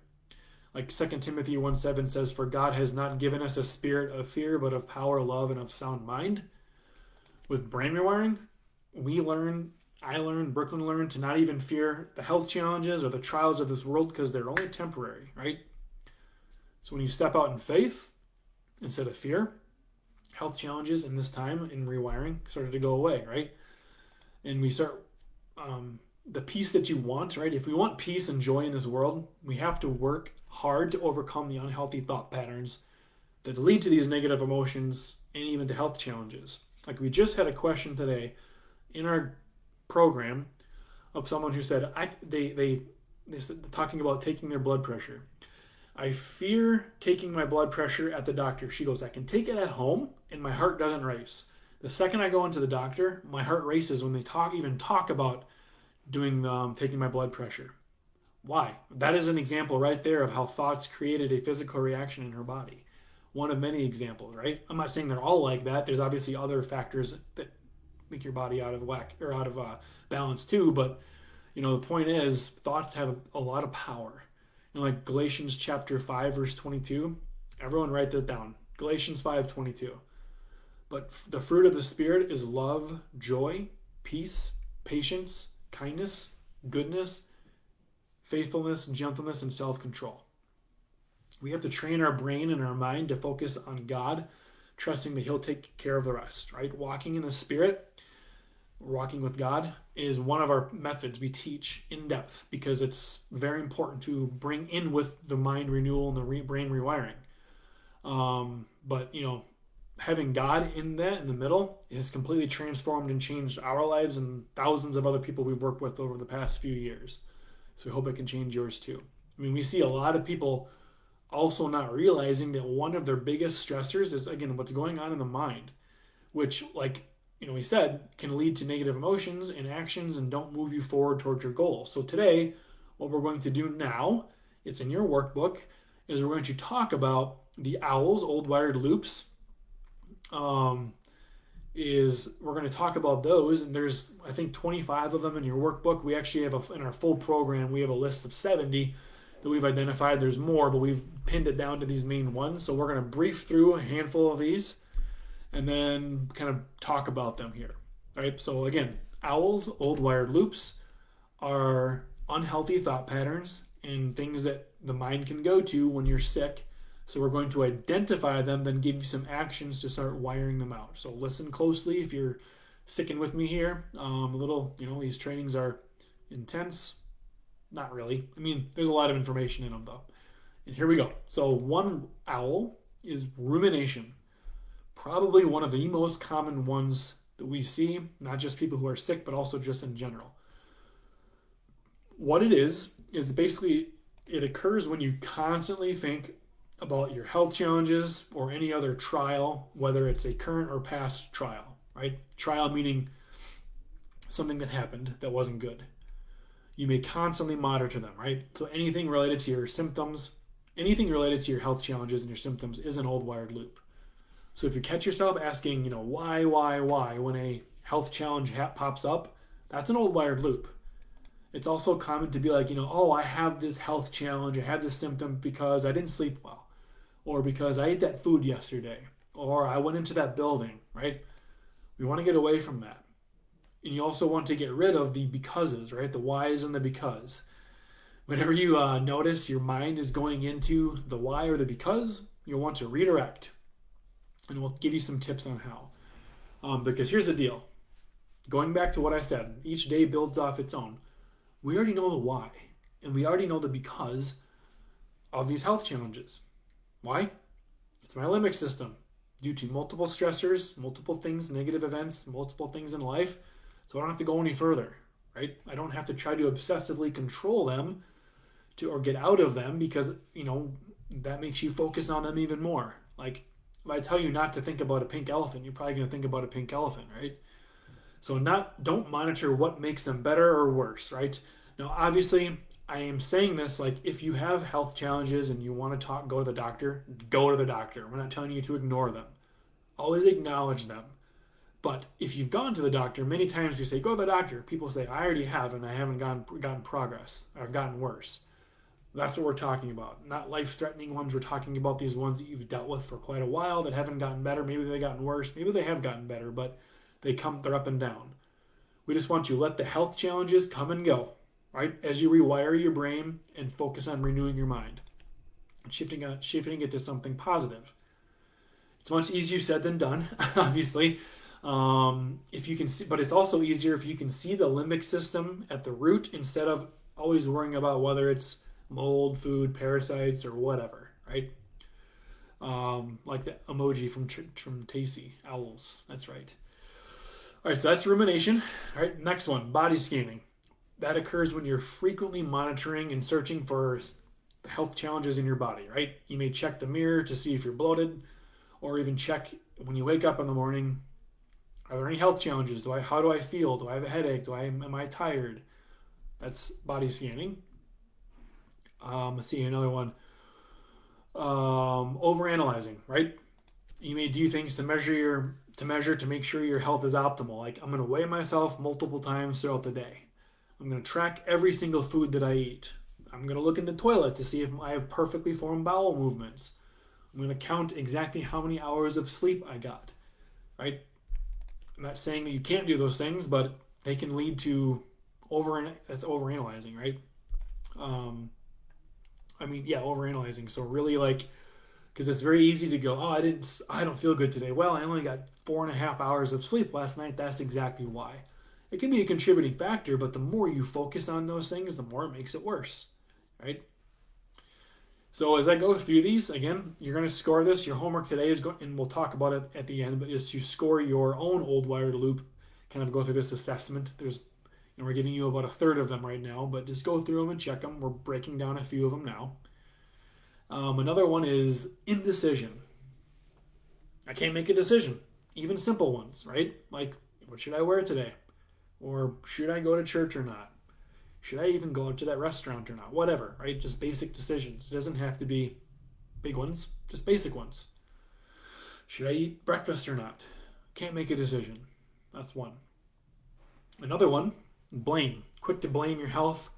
Like 2 Timothy 1:7 says, "For God has not given us a spirit of fear, but of power, love, and of sound mind." With brain rewiring, Brooklyn learned to not even fear the health challenges or the trials of this world because they're only temporary, right? So when you step out in faith instead of fear, health challenges in this time in rewiring started to go away, right? And we start the peace that you want, right? If we want peace and joy in this world, we have to work hard to overcome the unhealthy thought patterns that lead to these negative emotions and even to health challenges. Like we just had a question today in our program of someone who said they said, talking about taking their blood pressure. I fear taking my blood pressure at the doctor. She goes, I can take it at home and my heart doesn't race. The second I go into the doctor, my heart races when they talk about taking my blood pressure. Why? That is an example right there of how thoughts created a physical reaction in her body. One of many examples, right? I'm not saying they're all like that. There's obviously other factors that make your body out of whack or out of balance too. But the point is, thoughts have a lot of power. Like Galatians chapter 5 verse 22. Everyone write that down. Galatians 5:22. But the fruit of the Spirit is love, joy, peace, patience, kindness, goodness, faithfulness, gentleness, and self-control. We have to train our brain and our mind to focus on God, trusting that He'll take care of the rest, right? Walking in the Spirit, walking with God, is one of our methods we teach in depth because it's very important to bring in with the mind renewal and the brain rewiring. But having God in the middle has completely transformed and changed our lives and thousands of other people we've worked with over the past few years. So we hope it can change yours too. I mean, we see a lot of people Also not realizing that one of their biggest stressors is, again, what's going on in the mind, which, like, he said, can lead to negative emotions and actions and don't move you forward towards your goal. So today, what we're going to do now, it's in your workbook, is we're going to talk about the owls, old wired loops. We're going to talk about those, and there's, I think, 25 of them in your workbook. We actually have in our full program, we have a list of 70 that we've identified. There's more, but we've pinned it down to these main ones. So we're going to brief through a handful of these and then kind of talk about them here. All right. So again, owls, old wired loops, are unhealthy thought patterns and things that the mind can go to when you're sick. So we're going to identify them, then give you some actions to start wiring them out. So listen closely if you're sticking with me here. A little, these trainings are intense. Not really. I mean, there's a lot of information in them though. And here we go. So one owl is rumination. Probably one of the most common ones that we see, not just people who are sick, but also just in general. What it is basically it occurs when you constantly think about your health challenges or any other trial, whether it's a current or past trial, right? Trial meaning something that happened that wasn't good. You may constantly monitor them, right? So anything related to your symptoms, anything related to your health challenges and your symptoms is an old wired loop. So if you catch yourself asking, why when a health challenge pops up, that's an old wired loop. It's also common to be like, oh, I have this health challenge, I have this symptom because I didn't sleep well, or because I ate that food yesterday, or I went into that building, right? We want to get away from that. And you also want to get rid of the becauses, right? The whys and the because. Whenever you notice your mind is going into the why or the because, you'll want to redirect. And we'll give you some tips on how. Because here's the deal. Going back to what I said, each day builds off its own. We already know the why, and we already know the because of these health challenges. Why? It's my limbic system. Due to multiple stressors, multiple things, negative events, multiple things in life, so I don't have to go any further, right? I don't have to try to obsessively control them or get out of them because, that makes you focus on them even more. Like, if I tell you not to think about a pink elephant, you're probably going to think about a pink elephant, right? So don't monitor what makes them better or worse, right? Now, obviously, I am saying this like if you have health challenges and you want to go to the doctor, go to the doctor. We're not telling you to ignore them. Always acknowledge them. But if you've gone to the doctor, many times you say, go to the doctor. People say, I already have and I haven't gotten progress. I've gotten worse. That's what we're talking about. Not life-threatening ones. We're talking about these ones that you've dealt with for quite a while that haven't gotten better. Maybe they've gotten worse. Maybe they have gotten better, but they're up and down. We just want you to let the health challenges come and go, right? As you rewire your brain and focus on renewing your mind, shifting it to something positive. It's much easier said than done, obviously. If you can see, but it's also easier if you can see the limbic system at the root instead of always worrying about whether it's mold, food, parasites, or whatever, right? Like the emoji from Tacy, owls. That's right. All right, so that's rumination. All right, next one, body scanning. That occurs when you're frequently monitoring and searching for health challenges in your body, right? You may check the mirror to see if you're bloated, or even check when you wake up in the morning. Are there any health challenges? How do I feel? Do I have a headache? Am I tired? That's body scanning. Let's see another one. Overanalyzing, right? You may do things to make sure your health is optimal. Like I'm going to weigh myself multiple times throughout the day. I'm going to track every single food that I eat. I'm going to look in the toilet to see if I have perfectly formed bowel movements. I'm going to count exactly how many hours of sleep I got, right? I'm not saying that you can't do those things, but they can lead to that's overanalyzing, right? Overanalyzing. So really because it's very easy to go, I don't feel good today. Well, I only got 4.5 hours of sleep last night. That's exactly why. It can be a contributing factor, but the more you focus on those things, the more it makes it worse, right? So as I go through these, again, you're going to score this. Your homework today and we'll talk about it at the end, but is to score your own old wired loop, kind of go through this assessment. We're giving you about a third of them right now, but just go through them and check them. We're breaking down a few of them now. Another one is indecision. I can't make a decision. Even simple ones, right? Like, what should I wear today? Or should I go to church or not? Should I even go out to that restaurant or not? Whatever, right? Just basic decisions. It doesn't have to be big ones, just basic ones. Should I eat breakfast or not? Can't make a decision. That's one. Another one, blame. Quick to blame your health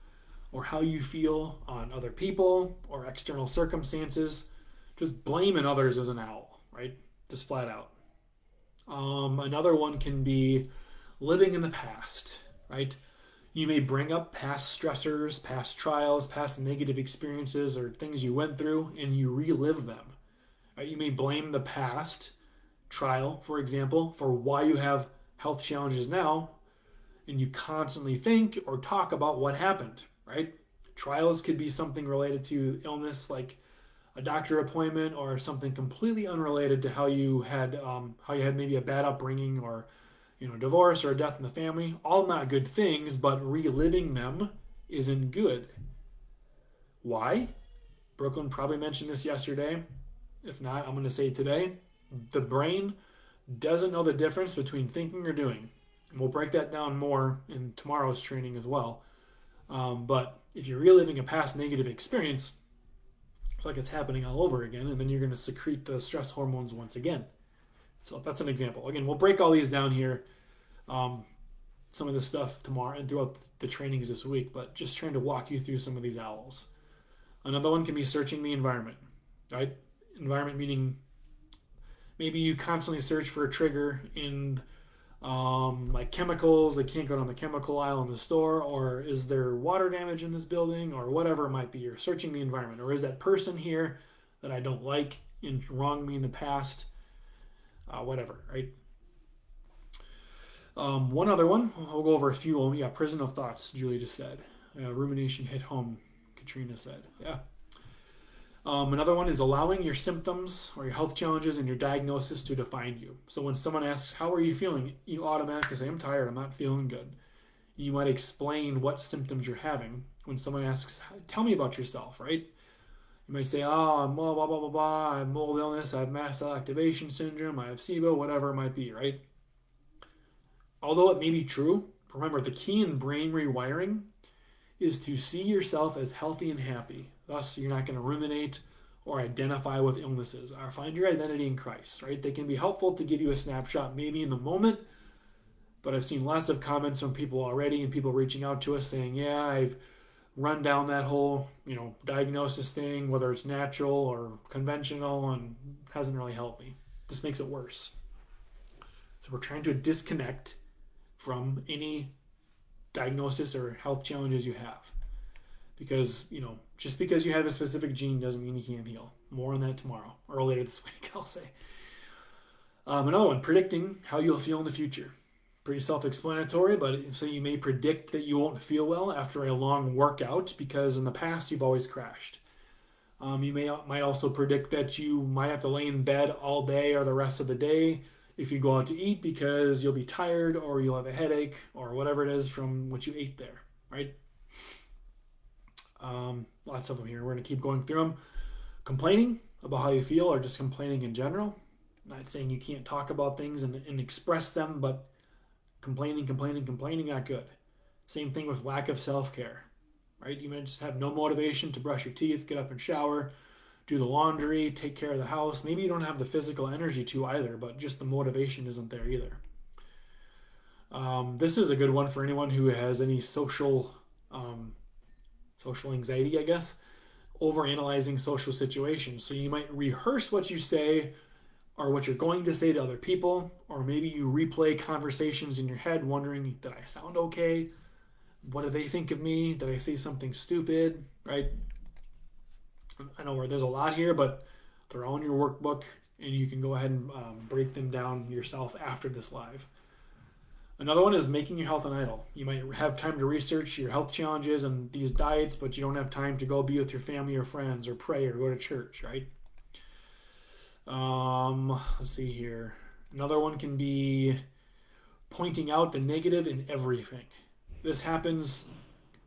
or how you feel on other people or external circumstances. Just blaming others as an owl, right? Just flat out. Another one can be living in the past, right? You may bring up past stressors, past trials, past negative experiences, or things you went through, and you relive them. Right? You may blame the past trial, for example, for why you have health challenges now, and you constantly think or talk about what happened, right? Trials could be something related to illness, like a doctor appointment, or something completely unrelated to how you had maybe a bad upbringing or divorce or a death in the family. All not good things, but reliving them isn't good. Why? Brooklyn probably mentioned this yesterday. If not, I'm going to say today. The brain doesn't know the difference between thinking or doing. And we'll break that down more in tomorrow's training as well. But if you're reliving a past negative experience, it's like it's happening all over again, and then you're going to secrete the stress hormones once again. So that's an example. Again, we'll break all these down here, some of this stuff tomorrow and throughout the trainings this week, but just trying to walk you through some of these owls. Another one can be searching the environment, right? Environment meaning maybe you constantly search for a trigger in like chemicals. They can't go down the chemical aisle in the store, or is there water damage in this building, or whatever it might be. You're searching the environment, or is that person here that I don't like and wronged me in the past? Whatever, right? One other one, I'll go over a few. Yeah, prison of thoughts, Julie just said. Rumination hit home, Katrina said. Yeah. Another one is allowing your symptoms or your health challenges and your diagnosis to define you. So when someone asks, how are you feeling? You automatically say, I'm tired, I'm not feeling good. You might explain what symptoms you're having. When someone asks, tell me about yourself, right? You might say, oh, I'm blah, blah, blah, blah, blah. I have mold illness, I have mast cell activation syndrome, I have SIBO, whatever it might be, right? Although it may be true, remember the key in brain rewiring is to see yourself as healthy and happy. Thus, you're not going to ruminate or identify with illnesses. Or find your identity in Christ, right? They can be helpful to give you a snapshot maybe in the moment, but I've seen lots of comments from people already and people reaching out to us saying, yeah, I've run down that whole, diagnosis thing, whether it's natural or conventional, and it hasn't really helped me. This makes it worse. So we're trying to disconnect from any diagnosis or health challenges you have. Because, just because you have a specific gene doesn't mean you can't heal. More on that tomorrow, or later this week, I'll say. Another one, predicting how you'll feel in the future. Pretty self-explanatory, but so you may predict that you won't feel well after a long workout because in the past you've always crashed. You might also predict that you might have to lay in bed all day or the rest of the day if you go out to eat because you'll be tired or you'll have a headache or whatever it is from what you ate there, right? Lots of them here. We're going to keep going through them. Complaining about how you feel or just complaining in general. Not saying you can't talk about things and express them, but complaining, not good. Same thing with lack of self-care, right? You might just have no motivation to brush your teeth, get up and shower, do the laundry, take care of the house. Maybe you don't have the physical energy to either, but just the motivation isn't there either. This is a good one for anyone who has any social anxiety, I guess. Overanalyzing social situations. So you might rehearse what you say or what you're going to say to other people, or maybe you replay conversations in your head wondering, did I sound okay? What do they think of me? Did I say something stupid, right? I know where there's a lot here, but they're all in your workbook, and you can go ahead and break them down yourself after this live. Another one is making your health an idol. You might have time to research your health challenges and these diets, but you don't have time to go be with your family or friends or pray or go to church, right? Let's see here. Another one can be pointing out the negative in everything. This happens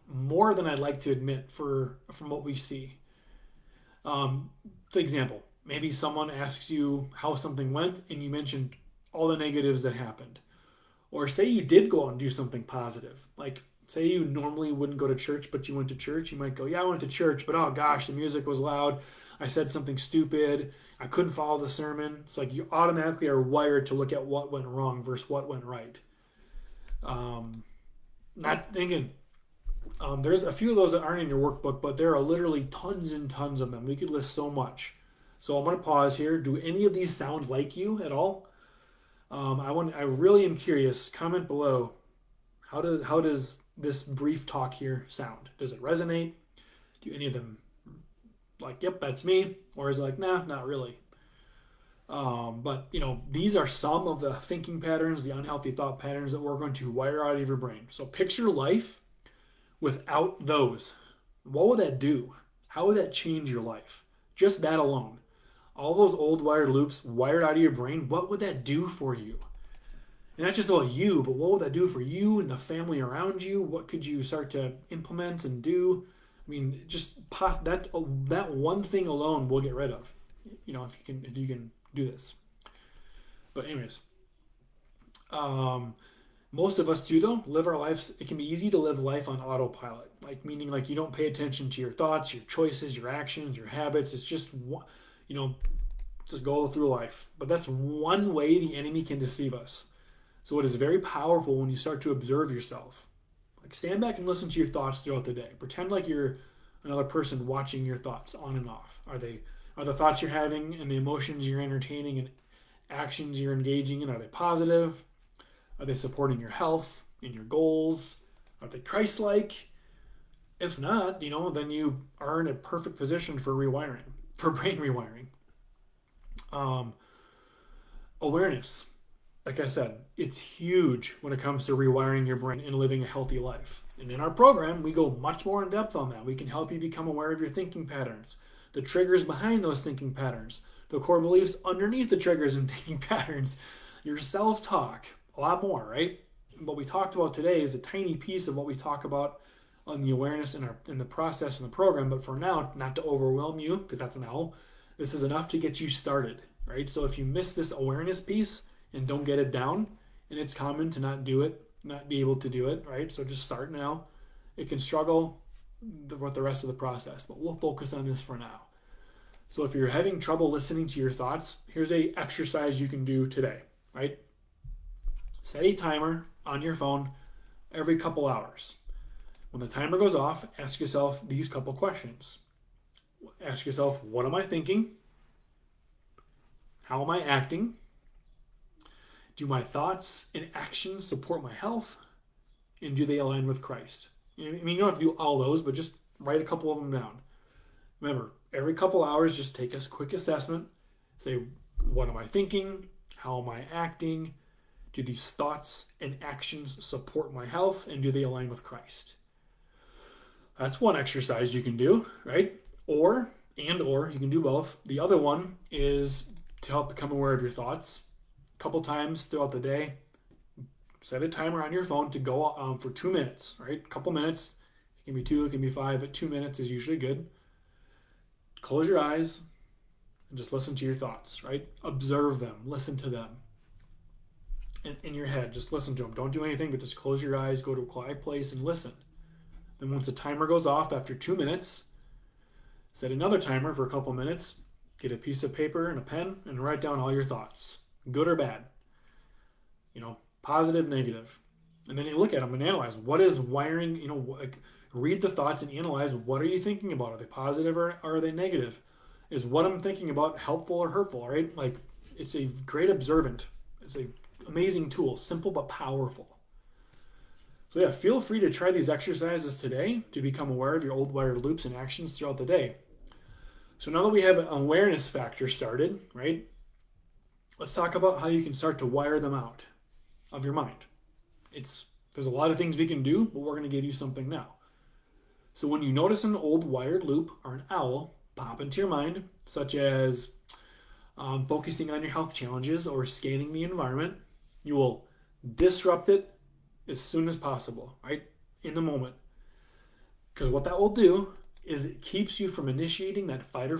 more than I'd like to admit from what we see. For example, maybe someone asks you how something went and you mentioned all the negatives that happened. Or say you did go out and do something positive. Like, say you normally wouldn't go to church, but you went to church. You might go, yeah, I went to church, but oh gosh, the music was loud. I said something stupid. I couldn't follow the sermon. It's like you automatically are wired to look at what went wrong versus what went right. Not thinking. There's a few of those that aren't in your workbook, but there are literally tons and tons of them. We could list so much. So I'm going to pause here. Do any of these sound like you at all? I really am curious. Comment below. How does this brief talk here sound? Does it resonate? Do any of them like, yep, that's me? Or is it like, nah, not really? But these are some of the thinking patterns, the unhealthy thought patterns that we're going to wire out of your brain. So picture life without those. What would that do? How would that change your life? Just that alone. All those old wired loops wired out of your brain, what would that do for you? And not just about you, but what would that do for you and the family around you? What could you start to implement and do? I mean, just that one thing alone we'll get rid of. If you can do this. But anyways, most of us too, though, live our lives. It can be easy to live life on autopilot, meaning you don't pay attention to your thoughts, your choices, your actions, your habits. It's just just go through life. But that's one way the enemy can deceive us. So it is very powerful when you start to observe yourself. Stand back and listen to your thoughts throughout the day. Pretend like you're another person watching your thoughts on and off. Are the thoughts you're having and the emotions you're entertaining and actions you're engaging in, are they positive? Are they supporting your health and your goals? Are they Christ-like? If not, then you are in a perfect position for brain rewiring. Awareness. Like I said, it's huge when it comes to rewiring your brain and living a healthy life. And in our program, we go much more in depth on that. We can help you become aware of your thinking patterns, the triggers behind those thinking patterns, the core beliefs underneath the triggers and thinking patterns, your self-talk, a lot more, right? What we talked about today is a tiny piece of what we talk about on the awareness in the process in the program. But for now, not to overwhelm you, because that's an L, this is enough to get you started, right? So if you miss this awareness piece and don't get it down, and it's common to not do it, not be able to do it, right? So just start now. It can struggle with the rest of the process, but we'll focus on this for now. So if you're having trouble listening to your thoughts, here's a exercise you can do today, right? Set a timer on your phone every couple hours. When the timer goes off, ask yourself these couple questions. Ask yourself, what am I thinking? How am I acting? Do my thoughts and actions support my health? And do they align with Christ? You don't have to do all those, but just write a couple of them down. Remember, every couple hours, just take a quick assessment. Say, what am I thinking? How am I acting? Do these thoughts and actions support my health? And do they align with Christ? That's one exercise you can do, right? Or you can do both. The other one is to help become aware of your thoughts. A couple times throughout the day, set a timer on your phone to go for 2 minutes, right? A couple minutes. It can be 2, it can be 5, but 2 minutes is usually good. Close your eyes and just listen to your thoughts, right? Observe them, listen to them. In your head, just listen to them. Don't do anything, but just close your eyes, go to a quiet place and listen. Then once the timer goes off after 2 minutes, set another timer for a couple minutes, get a piece of paper and a pen and write down all your thoughts, good or bad, positive, negative. And then you look at them and analyze what is wiring, read the thoughts and analyze what are you thinking about? Are they positive or are they negative? Is what I'm thinking about helpful or hurtful, right? It's a great observant. It's an amazing tool, simple but powerful. So yeah, feel free to try these exercises today to become aware of your old wired loops and actions throughout the day. So now that we have an awareness factor started, right? Let's talk about how you can start to wire them out of your mind. There's a lot of things we can do, but we're going to give you something now. So when you notice an old wired loop or an owl pop into your mind, such as focusing on your health challenges or scanning the environment, you will disrupt it as soon as possible, right? In the moment. Because what that will do is it keeps you from initiating that fight,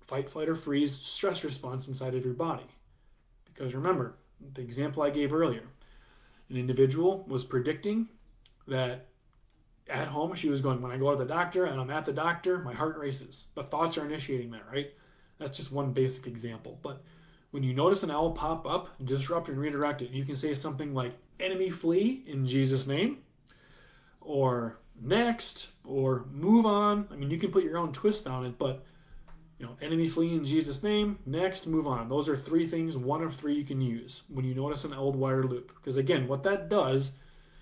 flight, or freeze stress response inside of your body. Because remember, the example I gave earlier, an individual was predicting that at home she was going, when I go to the doctor and I'm at the doctor, my heart races. The thoughts are initiating that, right? That's just one basic example. But when you notice an owl pop up, disrupt and redirect it. You can say something like, enemy flee in Jesus' name, or next, or move on. I mean, you can put your own twist on it, but enemy flee in Jesus' name, next, move on. Those are 3 things, one of 3 you can use when you notice an old wired loop. Because again, what that does,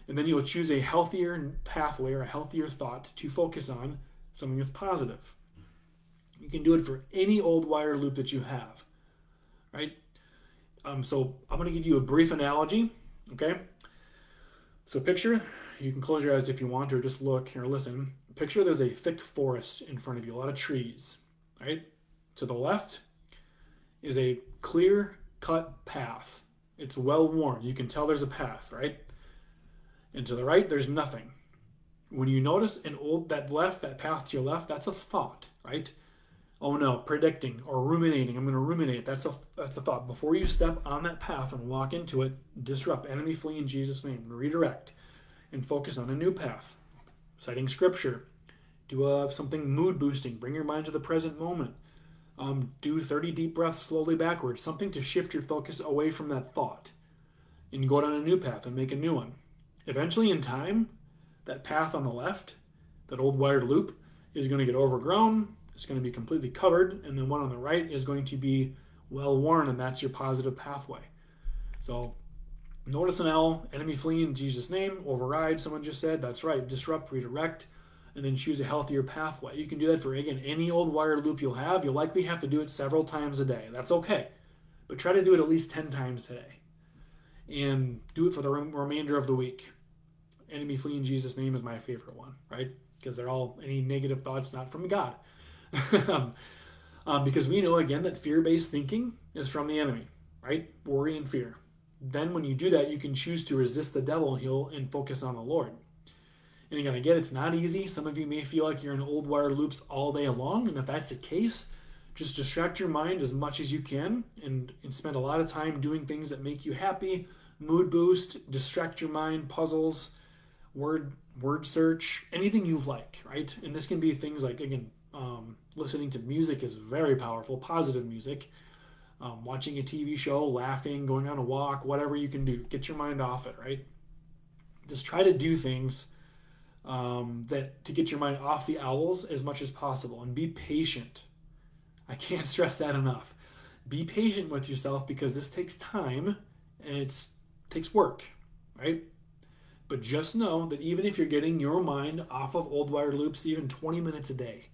and then you'll choose a healthier pathway or a healthier thought to focus on, something that's positive. You can do it for any old wired loop that you have, right? So I'm going to give you a brief analogy, okay? So picture, you can close your eyes if you want, or just look or listen. Picture there's a thick forest in front of you, a lot of trees, right? To the left is a clear-cut path. It's well-worn. You can tell there's a path, right? And to the right, there's nothing. When you notice that path to your left, that's a thought, right? Oh no, predicting or ruminating. I'm going to ruminate. That's a thought. Before you step on that path and walk into it, disrupt, enemy flee in Jesus' name, redirect, and focus on a new path. Citing scripture. Do something mood boosting. Bring your mind to the present moment. Do 30 deep breaths slowly backwards. Something to shift your focus away from that thought. And go down a new path and make a new one. Eventually in time, that path on the left, that old wired loop, is going to get overgrown. It's going to be completely covered, and then one on the right is going to be well worn, and that's your positive pathway. So notice an L, enemy flee in Jesus' name, override, someone just said, that's right, disrupt, redirect, and then choose a healthier pathway. You can do that for, again, any old wired loop you'll have. You'll likely have to do it several times a day. That's okay, but try to do it at least 10 times today, and do it for the remainder of the week. Enemy flee in Jesus' name is my favorite one, right? Because they're all any negative thoughts not from God. Because we know, again, that fear-based thinking is from the enemy, right? Worry and fear. Then when you do that, you can choose to resist the devil and focus on the Lord. And again, it's not easy. Some of you may feel like you're in old wired loops all day long, and if that's the case, just distract your mind as much as you can and spend a lot of time doing things that make you happy, mood boost, distract your mind, puzzles, word search, anything you like, right? And this can be things like, again, listening to music is very powerful, positive music, watching a TV show, laughing, going on a walk, whatever you can do. Get your mind off it, right? Just try to do things to get your mind off the owls as much as possible, and be patient. I can't stress that enough. Be patient with yourself, because this takes time and it takes work, right? But just know that even if you're getting your mind off of old wired loops even 20 minutes a day,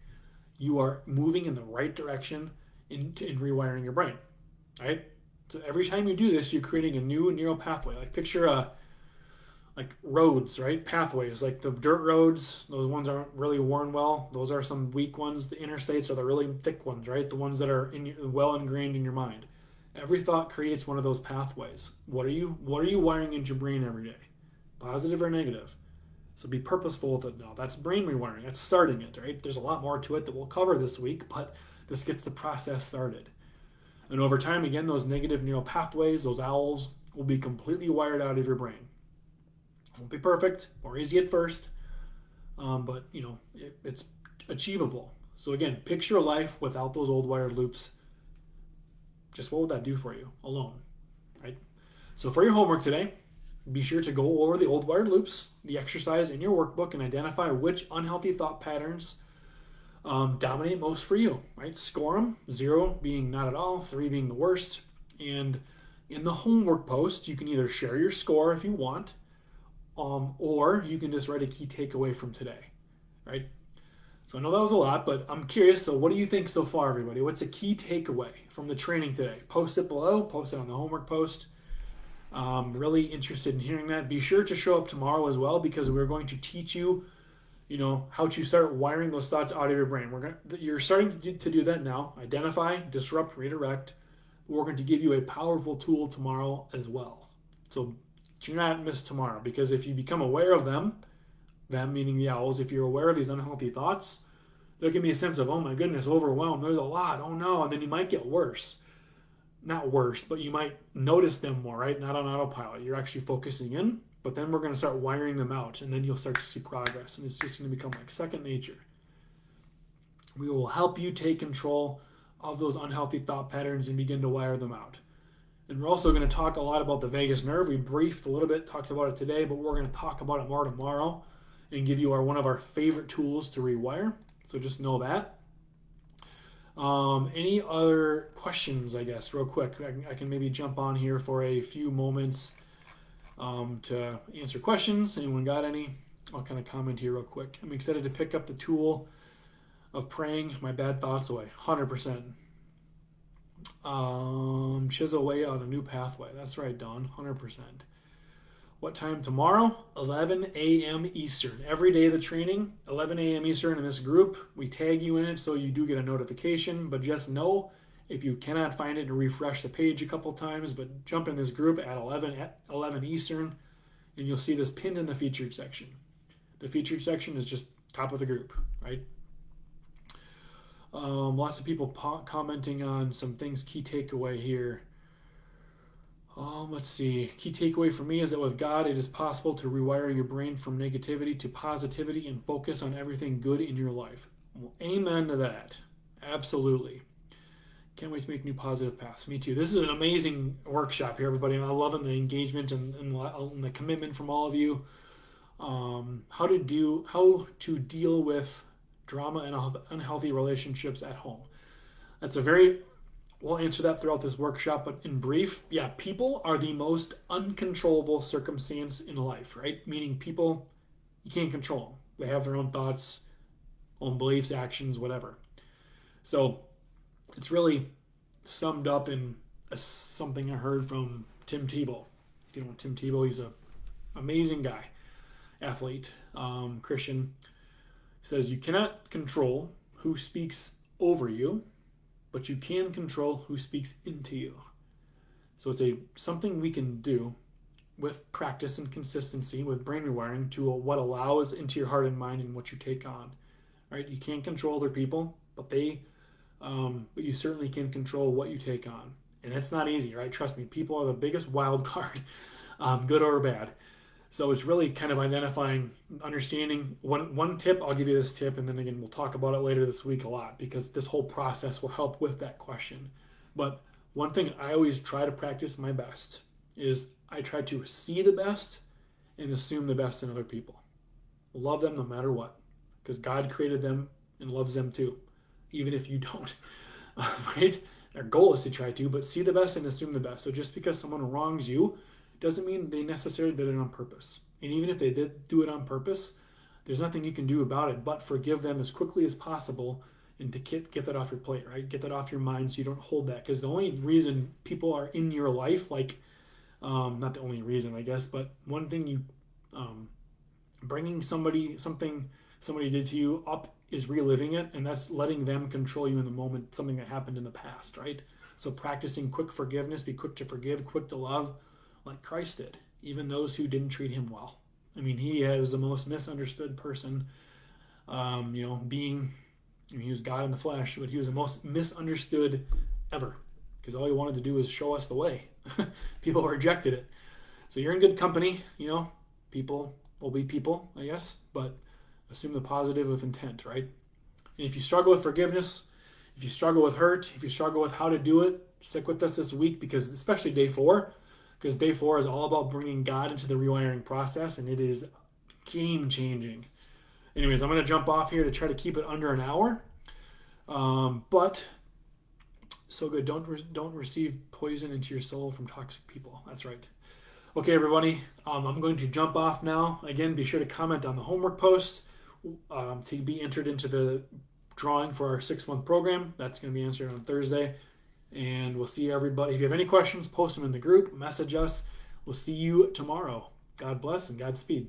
you are moving in the right direction in rewiring your brain, right? So every time you do this, you're creating a new neural pathway. Like picture like roads, right? Pathways, like the dirt roads, those ones aren't really worn well. Those are some weak ones. The interstates are the really thick ones, right? The ones that are well ingrained in your mind. Every thought creates one of those pathways. What are you wiring into your brain every day? Positive or negative? So be purposeful with it now. That's brain rewiring. That's starting it, right? There's a lot more to it that we'll cover this week, but this gets the process started. And over time, again, those negative neural pathways, those owls, will be completely wired out of your brain. It won't be perfect or easy at first, but it's achievable. So again, picture a life without those old wired loops. Just what would that do for you alone, right? So for your homework today, be sure to go over the old wired loops, the exercise in your workbook, and identify which unhealthy thought patterns dominate most for you, right? Score them, 0 being not at all, 3 being the worst. And in the homework post, you can either share your score if you want, or you can just write a key takeaway from today, right? So I know that was a lot, but I'm curious. So what do you think so far, everybody? What's a key takeaway from the training today? Post it below, post it on the homework post. Really interested in hearing that. Be sure to show up tomorrow as well, because we're going to teach you, how to start wiring those thoughts out of your brain. You're starting to do that now. Identify, disrupt, redirect. We're going to give you a powerful tool tomorrow as well. So do not miss tomorrow, because if you become aware of them meaning the owls, if you're aware of these unhealthy thoughts, There'll give me a sense of, oh my goodness, overwhelmed. There's a lot. Oh no. And then you might get worse. Not worse, but you might notice them more, right? Not on autopilot. You're actually focusing in, but then we're going to start wiring them out, and then you'll start to see progress, and it's just going to become like second nature. We will help you take control of those unhealthy thought patterns and begin to wire them out. And we're also going to talk a lot about the vagus nerve. We briefed a little bit, talked about it today, but we're going to talk about it more tomorrow and give you one of our favorite tools to rewire. So just know that. Any other questions, I guess, real quick? I can maybe jump on here for a few moments to answer questions. Anyone got any? I'll kind of comment here real quick. I'm excited to pick up the tool of praying my bad thoughts away. 100%. Chisel away on a new pathway. That's right, Dawn. 100%. What time tomorrow? 11 a.m. Eastern. Every day of the training, 11 a.m. Eastern in this group. We tag you in it so you do get a notification, but just know if you cannot find it, to refresh the page a couple times, but jump in this group at 11 Eastern, and you'll see this pinned in the featured section. The featured section is just top of the group, right? Lots of people commenting on some things. Key takeaway here. Let's see. Key takeaway for me is that with God, it is possible to rewire your brain from negativity to positivity and focus on everything good in your life. Well, amen to that. Absolutely. Can't wait to make new positive paths. Me too. This is an amazing workshop here, everybody. I'm loving the engagement and the commitment from all of you. How to deal with drama and unhealthy relationships at home. We'll answer that throughout this workshop, but in brief, yeah, people are the most uncontrollable circumstance in life, right? Meaning people, you can't control them. They have their own thoughts, own beliefs, actions, whatever. So it's really summed up in something I heard from Tim Tebow. If you know Tim Tebow, he's an amazing guy, athlete, Christian. He says, you cannot control who speaks over you, but you can control who speaks into you. So it's something we can do with practice and consistency, with brain rewiring, to what allows into your heart and mind and what you take on. Right? You can't control other people, but you certainly can control what you take on. And it's not easy, right? Trust me, people are the biggest wild card, good or bad. So it's really kind of identifying, understanding. One tip, I'll give you this tip, and then again, we'll talk about it later this week a lot, because this whole process will help with that question. But one thing I always try to practice my best is I try to see the best and assume the best in other people. Love them no matter what, because God created them and loves them too, even if you don't, right? Our goal is to try to, but see the best and assume the best. So just because someone wrongs you doesn't mean they necessarily did it on purpose. And even if they did do it on purpose, there's nothing you can do about it but forgive them as quickly as possible and to get that off your plate, right? Get that off your mind so you don't hold that. Because the only reason people are in your life, not the only reason, I guess, but one thing bringing something somebody did to you up is reliving it, and that's letting them control you in the moment, something that happened in the past, right? So practicing quick forgiveness, be quick to forgive, quick to love, like Christ did, even those who didn't treat him well. I mean, he is the most misunderstood person, he was God in the flesh, but he was the most misunderstood ever, because all he wanted to do was show us the way. People rejected it. So you're in good company, people will be people, I guess, but assume the positive with intent, right? And if you struggle with forgiveness, if you struggle with hurt, if you struggle with how to do it, stick with us this week, because especially day 4, because day 4 is all about bringing God into the rewiring process, and it is game-changing. Anyways, I'm going to jump off here to try to keep it under an hour. But so good. Don't receive poison into your soul from toxic people. That's right. Okay, everybody. I'm going to jump off now. Again, be sure to comment on the homework posts to be entered into the drawing for our 6-month program. That's going to be answered on Thursday. And we'll see everybody. If you have any questions, post them in the group. Message us. We'll see you tomorrow. God bless and Godspeed.